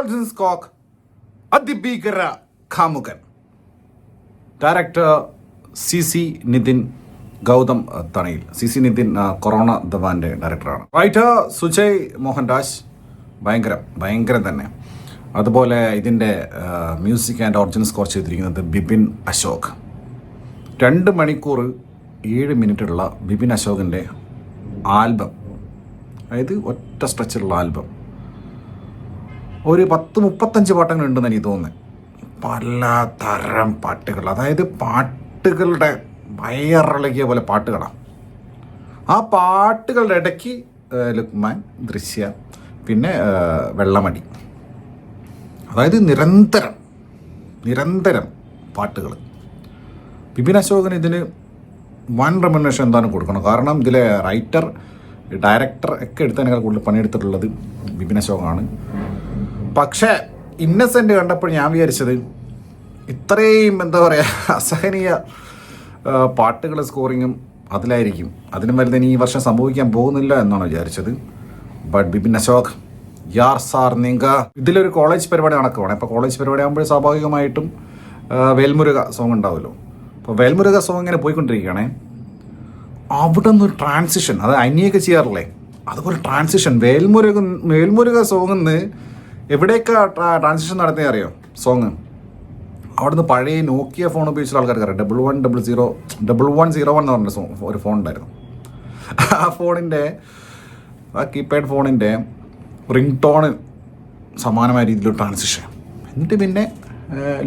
Olsen സ്കോക്ക് അതിഭീകര കാമുകൻ. ഡയറക്ടർ CC നിതിൻ ഗൗതം തണയിൽ. CC നിതിൻ കൊറോണ ധവാന്റെ ഡയറക്ടറാണ്. റൈറ്റർ സുജയ് മോഹൻദാസ്. ഭയങ്കരം തന്നെ. അതുപോലെ ഇതിൻ്റെ മ്യൂസിക് ആൻഡ് ഒറിജിനൽ സ്കോർ ചെയ്തിരിക്കുന്നത് ബിപിൻ അശോക്. 2 മണിക്കൂർ 7 മിനിറ്റുള്ള ബിപിൻ അശോകിൻ്റെ ആൽബം, അതായത് ഒറ്റ സ്ട്രെച്ചിലുള്ള ആൽബം, ഒരു 10-35 പാട്ടുകളുണ്ടെന്ന് എനിക്ക് തോന്നുന്നത്. പലതരം പാട്ടുകൾ, അതായത് പാട്ടുകളുടെ വയറിളകിയ പോലെ പാട്ടുകളാണ്. ആ പാട്ടുകളുടെ ഇടയ്ക്ക് ലുക്മാൻ, ദൃശ്യ, പിന്നെ വെള്ളമടി, അതായത് നിരന്തരം പാട്ടുകൾ. ബിപിൻ അശോകന് ഇതിന് വൻ റെമ്യൂണറേഷൻ എന്താണ് കൊടുക്കണം. കാരണം ഇതിലെ റൈറ്റർ, ഡയറക്ടർ ഒക്കെ എടുത്തതിനേക്കാൾ കൂടുതൽ പണിയെടുത്തിട്ടുള്ളത് ബിപിൻ അശോകാണ്. പക്ഷേ ഇന്നസെൻ്റ് കണ്ടപ്പോൾ ഞാൻ വിചാരിച്ചത് ഇത്രയും എന്താ പറയുക അസഹനീയ പാട്ടുകൾ സ്കോറിങ്ങും അതിലായിരിക്കും, അതിനും വലുതിന് ഈ വർഷം സംഭവിക്കാൻ പോകുന്നില്ല എന്നാണ് വിചാരിച്ചത്. ബട്ട് ബിപിൻ അശോക് യാർ സാർ നിങ്ക. ഇതിലൊരു കോളേജ് പരിപാടി നടക്കുവാണ്. ഇപ്പോൾ കോളേജ് പരിപാടി ആകുമ്പോൾ സ്വാഭാവികമായിട്ടും വേൽമുരുക സോങ് ഉണ്ടാവുമല്ലോ. അപ്പോൾ വേൽമുരുക സോങ് ഇങ്ങനെ പോയിക്കൊണ്ടിരിക്കുകയാണേ, അവിടെ നിന്നൊരു ട്രാൻസിഷൻ, അത് അനിയൊക്കെ ചെയ്യാറില്ലേ, അതുപോലെ ട്രാൻസിഷൻ വേൽമുരുക സോങ്ങിന്ന് എവിടെയൊക്കെ ട്രാൻസിഷൻ നടത്തിയ അറിയോ സോങ്? അവിടുന്ന് പഴയ നോക്കിയ ഫോൺ ഉപയോഗിച്ച ആൾക്കാർക്ക് അറിയാം. 1101 എന്ന് പറഞ്ഞ ഒരു ഫോൺ ഉണ്ടായിരുന്നു. ആ ഫോണിൻ്റെ, ആ കീപാഡ് ഫോണിൻ്റെ റിംഗ് ടോണ് സമാനമായ രീതിയിലൊരു ട്രാൻസിഷൻ. എന്നിട്ട് പിന്നെ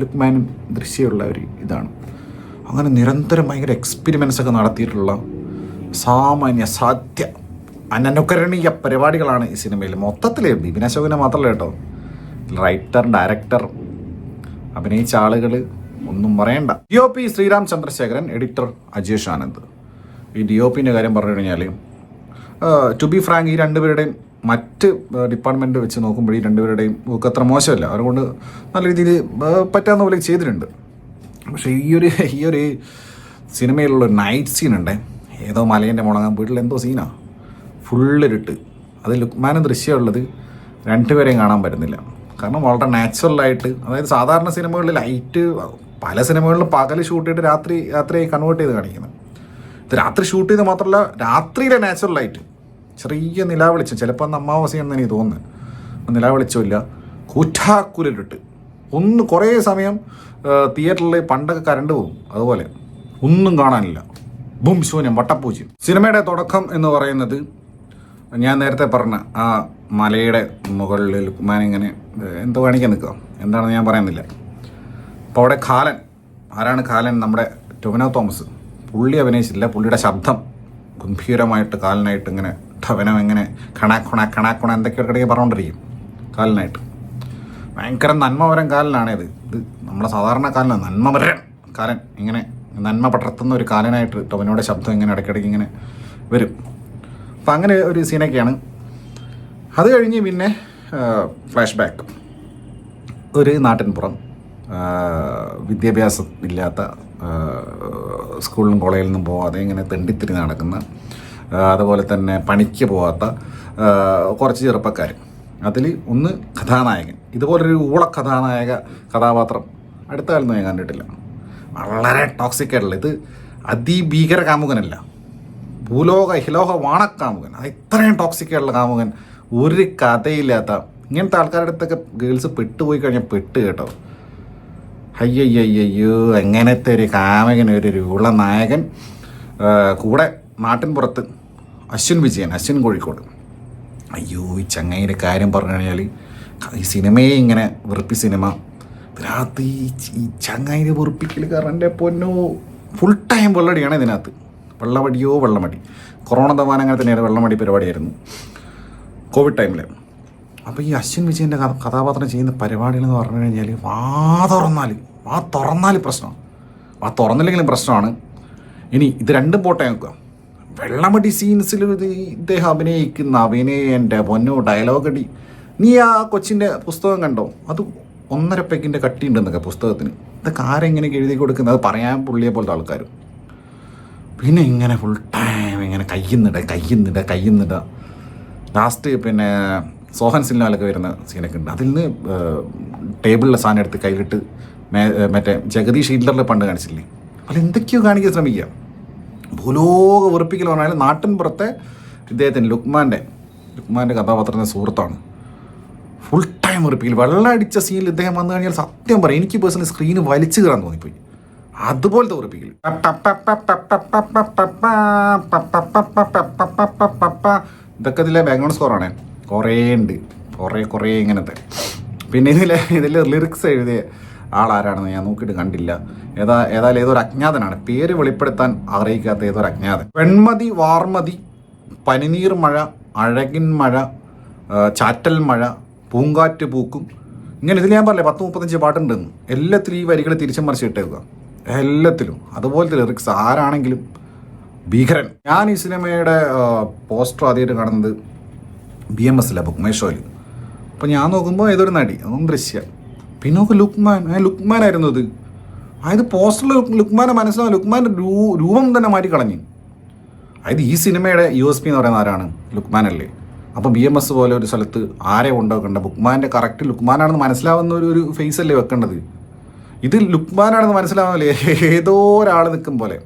ലുക്മാനും ദൃശ്യമുള്ള ഒരു ഇതാണ്. അങ്ങനെ നിരന്തരം ഭയങ്കര എക്സ്പെരിമെൻറ്റ്സ് ഒക്കെ നടത്തിയിട്ടുള്ള സാമാന്യ അനനുകരണീയ പരിപാടികളാണ് ഈ സിനിമയിൽ. മൊത്തത്തിൽ ബിപിൻ അശോകനെ മാത്രമല്ല കേട്ടോ, റൈറ്റർ, ഡയറക്ടർ, അഭിനയിച്ച ആളുകൾ ഒന്നും പറയണ്ട. DOP Sreeram Chandrasekharan, editor Ajesh Anand. ഈ DOPൻ്റെ കാര്യം പറഞ്ഞു കഴിഞ്ഞാൽ, ടു ബി ഫ്രാങ്ക്, ഈ രണ്ടുപേരുടെയും മറ്റ് ഡിപ്പാർട്ട്മെൻറ്റ് വെച്ച് നോക്കുമ്പോൾ ഈ രണ്ടുപേരുടെയും ഒക്കെ അത്ര മോശമല്ല. അതുകൊണ്ട് നല്ല രീതിയിൽ പറ്റാവുന്ന പോലെ ചെയ്തിട്ടുണ്ട്. പക്ഷേ ഈ ഒരു സിനിമയിലുള്ള നൈറ്റ് സീനുണ്ട്, ഏതോ മലേൻ്റെ മുളങ്ങാൻ വീട്ടിൽ എന്തോ സീനാണ്, ഫുള്ളിരുട്ട്. അത് ലുക്മാനും ദൃശ്യമുള്ളത് രണ്ടുപേരെയും കാണാൻ പറ്റുന്നില്ല. കാരണം വളരെ നാച്ചുറലായിട്ട്, അതായത് സാധാരണ സിനിമകളിൽ ലൈറ്റ്, പല സിനിമകളിലും പകൽ ഷൂട്ട് ചെയ്തിട്ട് രാത്രിയായി കൺവേർട്ട് ചെയ്ത് കാണിക്കുന്നത്. ഇത് രാത്രി ഷൂട്ട് ചെയ്ത് മാത്രമല്ല, രാത്രിയിലെ നാച്ചുറൽ ലൈറ്റ്, ചെറിയ നിലാവെളിച്ചം, ചിലപ്പോൾ അന്ന് അമാവാസിയാണെന്ന് എനിക്ക് തോന്നുന്നത്, നിലാവെളിച്ചമില്ല, കൂറ്റാക്കുലിട്ട് കുറേ സമയം തിയേറ്ററിൽ പണ്ടൊക്കെ കറണ്ട് പോകും, അതുപോലെ ഒന്നും കാണാനില്ല, ബും ശൂന്യം, വട്ടപ്പൂജ്യം. സിനിമയുടെ തുടക്കം എന്ന് പറയുന്നത് ഞാൻ നേരത്തെ പറഞ്ഞ ആ മലയുടെ മുകളിൽ ലുക്മാൻ ഇങ്ങനെ എന്തോ കാണിക്കാൻ നിൽക്കുക, എന്താണെന്ന് ഞാൻ പറയുന്നില്ല. അപ്പോൾ അവിടെ ഖാലൻ, ആരാണ് ഖാലൻ? നമ്മുടെ ടൊവിനോ തോമസ്. പുള്ളി അഭിനയിച്ചില്ല, പുള്ളിയുടെ ശബ്ദം ഗംഭീരമായിട്ട് കാലനായിട്ട് ഇങ്ങനെ ടൊവിനോ ഇങ്ങനെ കണാക്കുണ എന്തൊക്കെയൊക്കെ പറഞ്ഞുകൊണ്ടിരിക്കും കാലനായിട്ട്. ഭയങ്കര നന്മപരം കാലനാണേത്. ഇത് നമ്മളെ സാധാരണ കാലനാണ്, നന്മപരം കാലൻ. ഇങ്ങനെ നന്മ പടർത്തുന്ന ഒരു കാലനായിട്ട് ടൊവിനോയുടെ ശബ്ദം ഇങ്ങനെ ഇടയ്ക്കിടയ്ക്ക് ഇങ്ങനെ വരും. അപ്പം അങ്ങനെ ഒരു സീനൊക്കെയാണ്. അത് കഴിഞ്ഞ് പിന്നെ ഫ്ലാഷ് ബാക്ക്, ഒരു നാട്ടിൻപുറം, വിദ്യാഭ്യാസം ഇല്ലാത്ത, സ്കൂളിലും കോളേജിൽ നിന്നും പോകാതെ ഇങ്ങനെ തെണ്ടിത്തിരി നടക്കുന്ന, അതുപോലെ തന്നെ പണിക്ക് പോകാത്ത കുറച്ച് ചെറുപ്പക്കാർ. അതിൽ ഒന്ന് കഥാനായകൻ, ഇതുപോലൊരു കഥാനായക കഥാപാത്രം അടുത്ത കാലത്ത് ഞാൻ കണ്ടിട്ടില്ല. വളരെ ടോക്സിക് ആയിട്ടുള്ള, ഇത് അതിഭീകര കാമുകനല്ല, ഭൂലോക ഹിലോക വാണക്കാമുകൻ. അത് ഇത്രയും ടോക്സിക് ആയിട്ടുള്ള കാമുകൻ, ഒരു കഥയില്ലാത്ത, ഇങ്ങനത്തെ ആൾക്കാരുടെ അടുത്തൊക്കെ ഗേൾസ് പെട്ടുപോയി കഴിഞ്ഞാൽ പെട്ട് കേട്ടോ. അയ്യോ എങ്ങനത്തെ ഒരു കാമുകൻ, ഒരു നായകൻ. കൂടെ നാട്ടിൻപുറത്ത് അശ്വിൻ കോഴിക്കോട്. അയ്യോ ഈ ചങ്ങയുടെ കാര്യം പറഞ്ഞു കഴിഞ്ഞാൽ, ഈ സിനിമയെ ഇങ്ങനെ വെറുപ്പി സിനിമ, ഇതിനകത്ത് ഈ ചങ്ങായിനെ വെറുപ്പിക്കൽ കാരണം എൻ്റെ പൊന്നോ, ഫുൾ ടൈം വെള്ളടിയാണ് ഇതിനകത്ത്. വെള്ളമടി. കൊറോണ ധവാൻ അങ്ങനെ തന്നെയാണ്, വെള്ളമടി പരിപാടിയായിരുന്നു കോവിഡ് ടൈമിൽ. അപ്പോൾ ഈ അശ്വിൻ വിജയൻ്റെ കഥാപാത്രം ചെയ്യുന്ന പരിപാടികളെന്ന് പറഞ്ഞു കഴിഞ്ഞാൽ, വാ തുറന്നാൽ പ്രശ്നമാണ്, വാ തുറന്നില്ലെങ്കിലും പ്രശ്നമാണ്. ഇനി ഇത് രണ്ടും പോട്ടെ നോക്കുക. വെള്ളമടി സീൻസിൽ ഇദ്ദേഹം അഭിനയിക്കുന്ന എൻ്റെ പൊന്നോ ഡയലോഗടി. നീ ആ കൊച്ചിൻ്റെ പുസ്തകം കണ്ടോ? അത് 1.5 പെക്കിൻ്റെ കട്ടിയുണ്ടെന്നൊക്കെ പുസ്തകത്തിന്. ഇതൊക്കെ ആരെങ്ങനെ എഴുതി കൊടുക്കുന്നത്? അത് പറയാൻ പുള്ളിയെ പോലത്തെ ആൾക്കാർ. പിന്നെ ഇങ്ങനെ ഫുൾ ടൈം ഇങ്ങനെ കയ്യുന്നിട. ലാസ്റ്റ് പിന്നെ സോഹൻ സിനിമയിലൊക്കെ വരുന്ന സീനൊക്കെ ഉണ്ട്. അതിൽ നിന്ന് ടേബിളിലെ സാധനം എടുത്ത് കയ്യിലിട്ട് മറ്റേ ജഗദീഷ് ഹിറ്റ്ലറിൽ പണ്ട് കാണിച്ചില്ലേ, അതിൽ എന്തൊക്കെയോ കാണിക്കാൻ ശ്രമിക്കുക. ഭൂലോക വെറുപ്പിക്കൽ പറഞ്ഞാൽ നാട്ടിൻ പുറത്തെ ഇദ്ദേഹത്തിന് ലുക്മാൻ്റെ കഥാപാത്രത്തിൻ്റെ സുഹൃത്താണ്. ഫുൾ ടൈം വെറുപ്പിക്കൽ. വെള്ളം അടിച്ച സീനിൽ ഇദ്ദേഹം വന്നു കഴിഞ്ഞാൽ സത്യം പറയും, എനിക്ക് പേഴ്സണലി സ്ക്രീന് വലിച്ചു കയറാൻ തോന്നിപ്പോയി. അതുപോലത്തെ വെറുപ്പിക്കൽ. ഇതൊക്കെ ഇതിലെ ബാക്ക്ഗ്രൗണ്ട് സ്കോറാണ്. കുറേ ഉണ്ട്, കുറേ ഇങ്ങനത്തെ. പിന്നെ ഇതിലെ ലിറിക്സ് എഴുതിയ ആളാരാണെന്ന് ഞാൻ നോക്കിയിട്ട് കണ്ടില്ല. ഏതായാലും ഏതൊരു അജ്ഞാതനാണ്, പേര് വെളിപ്പെടുത്താൻ ആഗ്രഹിക്കാത്ത ഏതൊരു അജ്ഞാതൻ. വെൺമതി, വാർമതി, പനിനീർ മഴ, അഴകിൻ മഴ, ചാറ്റൽ മഴ, പൂങ്കാറ്റ് പൂക്കും, ഇങ്ങനെ ഇതിൽ ഞാൻ പറഞ്ഞില്ലേ 10-35 പാട്ടുണ്ടെന്ന്. എല്ലാത്തിലും ഈ വരികൾ തിരിച്ചും മറിച്ചിട്ടേക്കുക, എല്ലാത്തിലും. അതുപോലത്തെ ലിറിക്സ് ആരാണെങ്കിലും ഭീകരൻ. ഞാൻ ഈ സിനിമയുടെ പോസ്റ്റർ ആദ്യമായിട്ട് കാണുന്നത് BMSലാണ്, ബുക്ക് മൈ ഷോയിൽ. അപ്പോൾ ഞാൻ നോക്കുമ്പോൾ ഏതൊരു നടി, അതും ദൃശ്യ. പിന്നെ നോക്ക് ലുക്മാൻ ആയിരുന്നു ഇത്. അതായത് പോസ്റ്ററിൽ ലുക്മാനെ മനസ്സിലാവും, ലുക്മാൻ്റെ രൂപം തന്നെ മാറ്റിക്കളഞ്ഞു. അതായത് ഈ സിനിമയുടെ USP എന്ന് പറയുന്ന ആരാണ്? ലുക്മാനല്ലേ. അപ്പോൾ BMS പോലെ ഒരു സ്ഥലത്ത് ആരെ ഉണ്ടാക്കേണ്ട, ലുക്മാൻ്റെ കറക്റ്റ് ലുക്മാനാണെന്ന് മനസ്സിലാവുന്ന ഒരു ഫേസ് അല്ലേ വെക്കേണ്ടത്. ഇത് ലുക്മാനാണെന്ന് മനസ്സിലാവുന്നില്ലേ, ഏതോ ഒരാൾ നിൽക്കും പോലെ.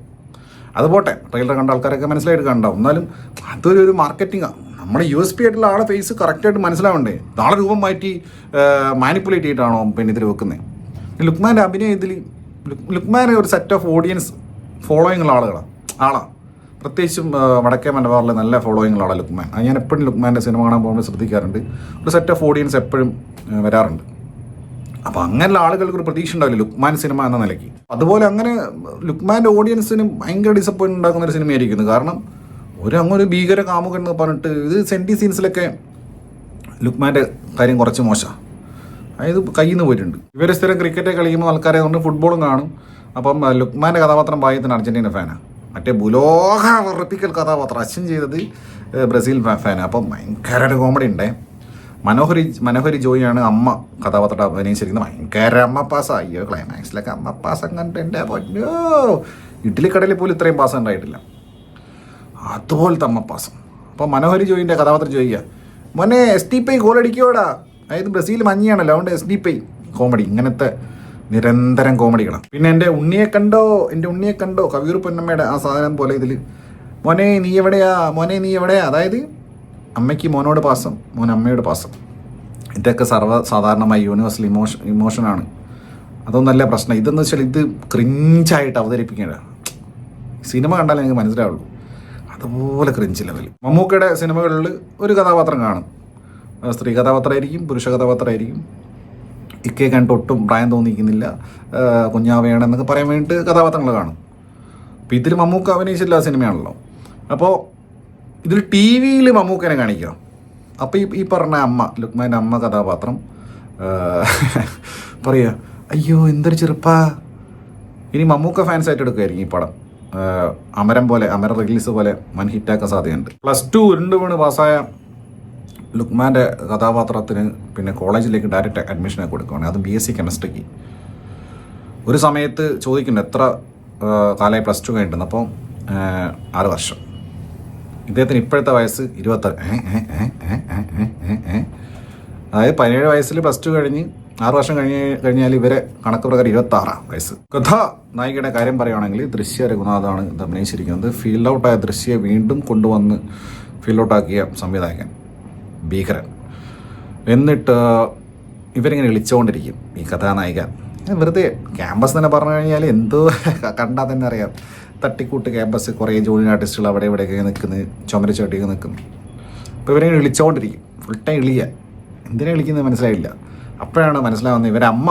അത് പോട്ടെ, ട്രെയിലർ കണ്ട ആൾക്കാരൊക്കെ മനസ്സിലായിട്ട് കണ്ടാവും. എന്നാലും അതൊരു മാർക്കറ്റിംഗാണ്. നമ്മുടെ USP ആയിട്ടുള്ള ആളെ ഫേസ് കറക്റ്റായിട്ട് മനസ്സിലാവണ്ടേ. നാളെ രൂപം മാറ്റി മാനിപ്പുലേറ്റ് ചെയ്തിട്ടാണോ പിന്നെ ഇതിൽ വെക്കുന്നത്? ലുക്മാൻ്റെ അഭിനയം ഇതിൽ, ലുക്മാൻ ഒരു സെറ്റ് ഓഫ് ഓഡിയൻസ് ഫോളോയിങ് ഉള്ള ആളാണ്. പ്രത്യേകിച്ചും വടക്കേ മലബാറിൽ നല്ല ഫോളോയിങ് ഉള്ള ആളാണ് ലുക്മാൻ. അത് ഞാൻ എപ്പോഴും ലുക്മാൻ്റെ സിനിമ കാണാൻ പോകുമ്പോൾ ശ്രദ്ധിക്കാറുണ്ട്. ഒരു സെറ്റ് ഓഫ് ഓഡിയൻസ് എപ്പോഴും വരാറുണ്ട്. അപ്പോൾ അങ്ങനെയുള്ള ആളുകൾക്ക് ഒരു പ്രതീക്ഷ ഉണ്ടാവില്ല ലുക്മാൻ സിനിമ എന്ന നിലയ്ക്ക്. അതുപോലെ അങ്ങനെ ലുക്മാൻ്റെ ഓഡിയൻസിന് ഭയങ്കര ഡിസപ്പോയിൻറ്റ് ഉണ്ടാക്കുന്ന ഒരു സിനിമയായിരിക്കുന്നു. കാരണം അങ്ങൊരു ഭീകര കാമുകൻ എന്ന് പറഞ്ഞിട്ട് ഇത് സെൻറ്റി സീൻസിലൊക്കെ ലുക്മാൻ്റെ കാര്യം കുറച്ച് മോശമാണ്. അതായത് കയ്യിൽ നിന്ന് പോയിട്ടുണ്ട്. ഇവർ സ്ഥിരം ക്രിക്കറ്റ് കളിക്കുമ്പോൾ ആൾക്കാരെ കൊണ്ട് ഫുട്ബോളും കാണും. അപ്പം ലുക്മാൻ്റെ കഥാപാത്രം ഭാഗ്യത്തിന് അർജൻറ്റീന ഫാനാണ്. മറ്റേ ഭൂലോക വെറുപ്പിക്കൽ കഥാപാത്രം അശ്വിൻ ചെയ്തത് ബ്രസീൽ ഫാനാണ്. അപ്പം ഭയങ്കര ഒരു കോമഡി ഉണ്ടേ. മനോഹരി ജോയിയാണ് അമ്മ കഥാപാത്രം അഭിനയിച്ചിരിക്കുന്നത്. ഭയങ്കര അമ്മ പാസ്. അയ്യോ, ക്ലൈമാക്സിലൊക്കെ അമ്മ പാസം കണ്ടിട്ട് പൊന്നോ, ഇഡ്ഡലിക്കടലിൽ പോലും ഇത്രയും പാസം ഉണ്ടായിട്ടില്ല. അതുപോലത്തെ അമ്മ പാസം. അപ്പോൾ മനോഹരി ജോയിൻ്റെ കഥാപാത്രം ചോദിക്കുക, മോനെ SDP ഗോൾ അടിക്കുവോടാ. അതായത് ബ്രസീൽ മഞ്ഞയാണല്ലോ, അതുകൊണ്ട് SDP കോമഡി. ഇങ്ങനത്തെ നിരന്തരം കോമഡികളാണ്. പിന്നെ എൻ്റെ ഉണ്ണിയെ കണ്ടോ കവിയൂർ പൊന്നമ്മയുടെ ആ സാധനം പോലെ ഇതിൽ മോനെ നീ എവിടെയാ. അതായത് അമ്മയ്ക്ക് മോനോട് പാസം, മോൻ അമ്മയോട് പാസം. ഇതൊക്കെ സാധാരണമായി യൂണിവേഴ്സൽ ഇമോഷനാണ്. അതൊന്നല്ല പ്രശ്നം. ഇതെന്ന് വെച്ചാൽ ഇത് ക്രിഞ്ചായിട്ട് അവതരിപ്പിക്കേണ്ട സിനിമ കണ്ടാലേ എനിക്ക് മനസ്സിലാവുള്ളൂ. അതുപോലെ ക്രിഞ്ച് ലെവൽ. മമ്മൂക്കയുടെ സിനിമകളിൽ ഒരു കഥാപാത്രം കാണും, സ്ത്രീ കഥാപാത്രമായിരിക്കും, പുരുഷ കഥാപാത്രമായിരിക്കും. ഇക്കയെ കണ്ടിട്ട് ഒട്ടും പ്രായം തോന്നിക്കുന്നില്ല, കുഞ്ഞാവയാണെന്നൊക്കെ പറയാൻ വേണ്ടിയിട്ട് കഥാപാത്രങ്ങൾ കാണും. അപ്പോൾ ഇതിൽ മമ്മൂക്ക അഭിനയിച്ചില്ല സിനിമയാണല്ലോ. അപ്പോൾ ഇതിൽ TV മമ്മൂക്കനെ കാണിക്കുക. അപ്പോൾ ഈ പറഞ്ഞ അമ്മ, ലുക്മാൻ്റെ അമ്മ കഥാപാത്രം പറയുക, അയ്യോ എന്തൊരു ചെറുപ്പാ. ഇനി മമ്മൂക്ക ഫാൻസായിട്ട് എടുക്കുമായിരിക്കും ഈ പടം. അമരം റിലീസ് പോലെ വൻ ഹിറ്റാക്കാൻ സാധ്യതയുണ്ട്. +2 ഉരുണ്ട് വീണ് പാസ്സായ ലുക്മാൻ്റെ കഥാപാത്രത്തിന് പിന്നെ കോളേജിലേക്ക് ഡയറക്റ്റ് അഡ്മിഷനൊക്കെ കൊടുക്കുകയാണ്. അത് BSc കെമിസ്ട്രിക്ക്. ഒരു സമയത്ത് ചോദിക്കുന്നുണ്ട് എത്ര കാലമായി +2 കഴിഞ്ഞിട്ടുണ്ട്. അപ്പോൾ 6 വർഷം. ഇദ്ദേഹത്തിന് ഇപ്പോഴത്തെ വയസ്സ് 26. അതായത് 17 വയസ്സിൽ +2 കഴിഞ്ഞ് 6 വർഷം കഴിഞ്ഞാൽ ഇവരെ കണക്ക് പ്രകാരം 26 വയസ്സ്. നായികയുടെ കാര്യം പറയുകയാണെങ്കിൽ ദൃശ്യ രഘുനാഥാണ് ഇത് അഭിനയിച്ചിരിക്കുന്നത്. ഫീൽഡ് ഔട്ടായ ദൃശ്യയെ വീണ്ടും കൊണ്ടുവന്ന് ഫീൽഡ് ഔട്ടാക്കിയ സംവിധായകൻ ഭീകരൻ. എന്നിട്ട് ഇവരിങ്ങനെ വിളിച്ചുകൊണ്ടിരിക്കും ഈ കഥാനായിക. വെറുതെ ക്യാമ്പസ് തന്നെ പറഞ്ഞു കഴിഞ്ഞാൽ എന്തോ കണ്ടാൽ തന്നെ അറിയാം. തട്ടിക്കൂട്ട് ക്യാമ്പസ്, കുറേ ജൂനിയർ ആർട്ടിസ്റ്റുകൾ അവിടെ ഇവിടെയൊക്കെ നിൽക്കുന്നത്, ചുമരച്ചോട്ടിയൊക്കെ നിൽക്കുന്നു. അപ്പോൾ ഇവരിങ്ങനെ വിളിച്ചുകൊണ്ടിരിക്കും, ഫുൾ ടൈം വിളിക്കുക. എന്തിനാണ് വിളിക്കുന്നത് മനസ്സിലായില്ല. അപ്പോഴാണ് മനസ്സിലാവുന്നത് ഇവരമ്മ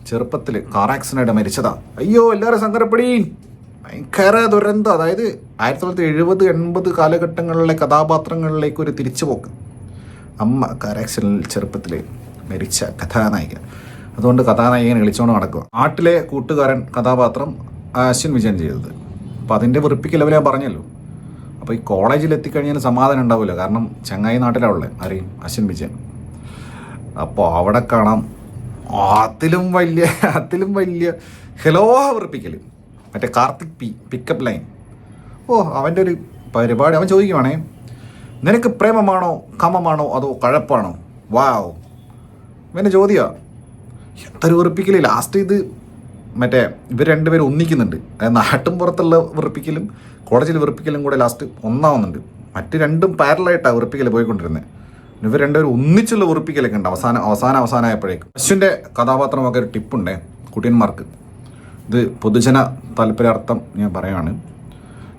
ചെറുപ്പത്തിൽ കാർ ആക്സിഡൻ്റ് മരിച്ചതാ. അയ്യോ എല്ലാവരും സങ്കടപ്പെടി, ഭയങ്കര ദുരന്തം. അതായത് 1970-80 കാലഘട്ടങ്ങളിലെ കഥാപാത്രങ്ങളിലേക്ക് ഒരു തിരിച്ചുപോക്ക്. അമ്മ കാർ ആക്സിഡൻറ്റിൽ ചെറുപ്പത്തിൽ മരിച്ച കഥാനായിക. അതുകൊണ്ട് കഥാനായികനെ വിളിച്ചുകൊണ്ട് നടക്കുക. നാട്ടിലെ കൂട്ടുകാരൻ കഥാപാത്രം അശ്വിൻ വിജയൻ ചെയ്തത്. അപ്പോൾ അതിൻ്റെ വെറുപ്പിക്കൽ ഞാൻ പറഞ്ഞല്ലോ. അപ്പോൾ ഈ കോളേജിൽ എത്തിക്കഴിഞ്ഞാൽ സമാധാനം ഉണ്ടാവില്ല. കാരണം ചങ്ങായി നാട്ടിലാണ് ഉള്ളത്, അറിയും, അശ്വിൻ വിജയൻ. അപ്പോൾ അവിടെ കാണാം അതിലും വലിയ ഹെലോ വെറുപ്പിക്കൽ. മറ്റേ കാർത്തിക് പിക്കപ്പ് ലൈൻ. അവൻ്റെ ഒരു പരിപാടി. അവൻ ചോദിക്കുവാണേ, നിനക്ക് പ്രേമമാണോ കമമാണോ അതോ കഴപ്പാണോ? വാവ്, പിന്നെ ചോദ്യമാണ് എന്തൊരു വെറുപ്പിക്കല്. ലാസ്റ്റ് ഇത് മറ്റേ ഇവർ രണ്ടുപേരും ഒന്നിക്കുന്നുണ്ട്. അതായത് നാട്ടും പുറത്തുള്ള വെറുപ്പിക്കലും കോളേജിൽ വെറുപ്പിക്കലും കൂടെ ലാസ്റ്റ് ഒന്നാവുന്നുണ്ട്. മറ്റ് രണ്ടും പാരലായിട്ടാണ് വെറുപ്പിക്കൽ പോയിക്കൊണ്ടിരുന്നത്. ഇവർ രണ്ടുപേരും ഒന്നിച്ചുള്ള വെറുപ്പിക്കലൊക്കെ ഉണ്ട് അവസാനമായപ്പോഴേക്കും. അശ്വിൻ്റെ കഥാപാത്രമൊക്കെ ഒരു ടിപ്പുണ്ട് കുട്ടിയന്മാർക്ക്. ഇത് പൊതുജന താല്പര്യാർത്ഥം ഞാൻ പറയുകയാണ്.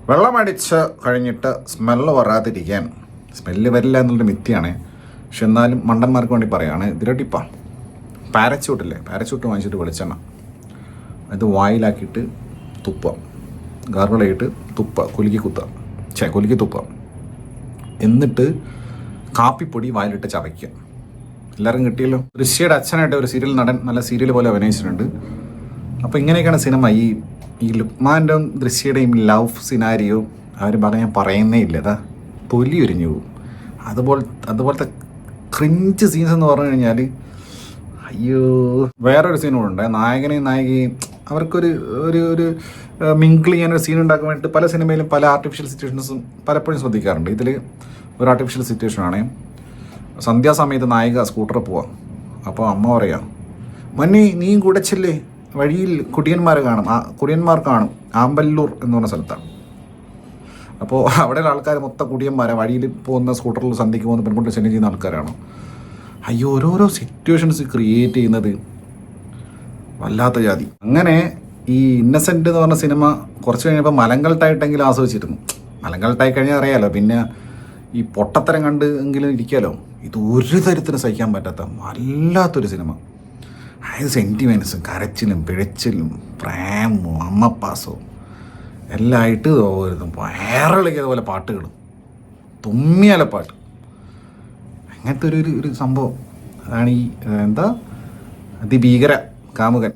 വെള്ളമടിച്ച് കഴിഞ്ഞിട്ട് സ്മെല്ല് വരാതിരിക്കാൻ, സ്മെല്ല് വരില്ല എന്നുള്ളൊരു മിഥ്യയാണ്, പക്ഷെ എന്നാലും മണ്ടന്മാർക്ക് വേണ്ടി പറയുകയാണ്. ഇതിലെ ടിപ്പാണ്. പാരച്യൂട്ടില്ലേ, പാരച്യൂട്ട് വാങ്ങിച്ചിട്ട് വെളിച്ചെണ്ണ ഇത് വായിലാക്കിയിട്ട് തുപ്പുക, ഗാർഗിളായിട്ട് തുപ്പുക, കുലുക്കി തുപ്പുക. എന്നിട്ട് കാപ്പിപ്പൊടി വായിലിട്ട് ചവയ്ക്കുക. എല്ലാവരും കിട്ടിയല്ലോ. ഋഷിയുടെ അച്ഛനായിട്ട് ഒരു സീരിയൽ നടൻ നല്ല സീരിയൽ പോലെ അഭിനയിച്ചിട്ടുണ്ട്. അപ്പോൾ ഇങ്ങനെയൊക്കെയാണ് സിനിമ. ഈ ലുക്മാൻ്റെയും ദൃശ്യയുടെയും ലവ് സിനാരിയോ അവർ പറഞ്ഞാൽ പറയുന്നേ ഇല്ല. അതാ തൊലി ഉരിഞ്ഞു പോകും. അതുപോലത്തെ ക്രിഞ്ച് സീൻസ് എന്ന് പറഞ്ഞു കഴിഞ്ഞാൽ അയ്യോ. വേറൊരു സീനുണ്ട്, നായകനെയും നായികയും അവർക്കൊരു ഒരു മിങ്കിൾ ചെയ്യാനൊരു സീൻ ഉണ്ടാക്കാൻ വേണ്ടിയിട്ട് പല സിനിമയിലും പല ആർട്ടിഫിഷ്യൽ സിറ്റുവേഷൻസും പലപ്പോഴും ശ്രദ്ധിക്കാറുണ്ട്. ഇതിൽ ഒരു ആർട്ടിഫിഷ്യൽ സിറ്റുവേഷനാണ്. സന്ധ്യാസമയത്ത് നായിക സ്കൂട്ടറിൽ പോവാം. അപ്പോൾ അമ്മ പറയാം, മന്നി നീയും കൂടെ ചെല്ലേ, വഴിയിൽ കുടിയന്മാർ കാണും, ആമ്പല്ലൂർ എന്ന് പറഞ്ഞ സ്ഥലത്താണ്. അപ്പോൾ അവിടെയുള്ള ആൾക്കാർ മൊത്തം കുടിയന്മാരാണ്. വഴിയിൽ പോകുന്ന സ്കൂട്ടറിൽ സന്ധ്യയ്ക്ക് പോകുന്ന പെൺകുട്ടി ശല്യം ചെയ്യുന്ന ആൾക്കാരാണ്. അയ്യോ, ഓരോരോ സിറ്റുവേഷൻസ് ക്രിയേറ്റ് ചെയ്യുന്നത് വല്ലാത്ത ജാതി. അങ്ങനെ ഈ ഇന്നസെൻ്റ് എന്ന് പറഞ്ഞ സിനിമ കുറച്ച് കഴിഞ്ഞപ്പോൾ മലങ്കൾട്ടായിട്ടെങ്കിലും ആസ്വദിച്ചിരുന്നു. മലങ്കൾട്ടായി കഴിഞ്ഞാൽ അറിയാമല്ലോ, പിന്നെ ഈ പൊട്ടത്തരം കണ്ട് എങ്കിലും ഇരിക്കാമല്ലോ. ഇത് ഒരു തരത്തിലും സഹിക്കാൻ പറ്റാത്ത വല്ലാത്തൊരു സിനിമ. അതായത് സെൻറ്റിമെൻറ്റ്സും കരച്ചിലും പിഴച്ചിലും പ്രേമവും അമ്മപ്പാസവും എല്ലാം ആയിട്ട് വയറിളക്കിയത് പോലെ പാട്ടുകളും തുമ്മിയാലെ പാട്ട്, അങ്ങനത്തെ ഒരു സംഭവം. അതാണ് ഈ അതിഭീകര കാമുകൻ.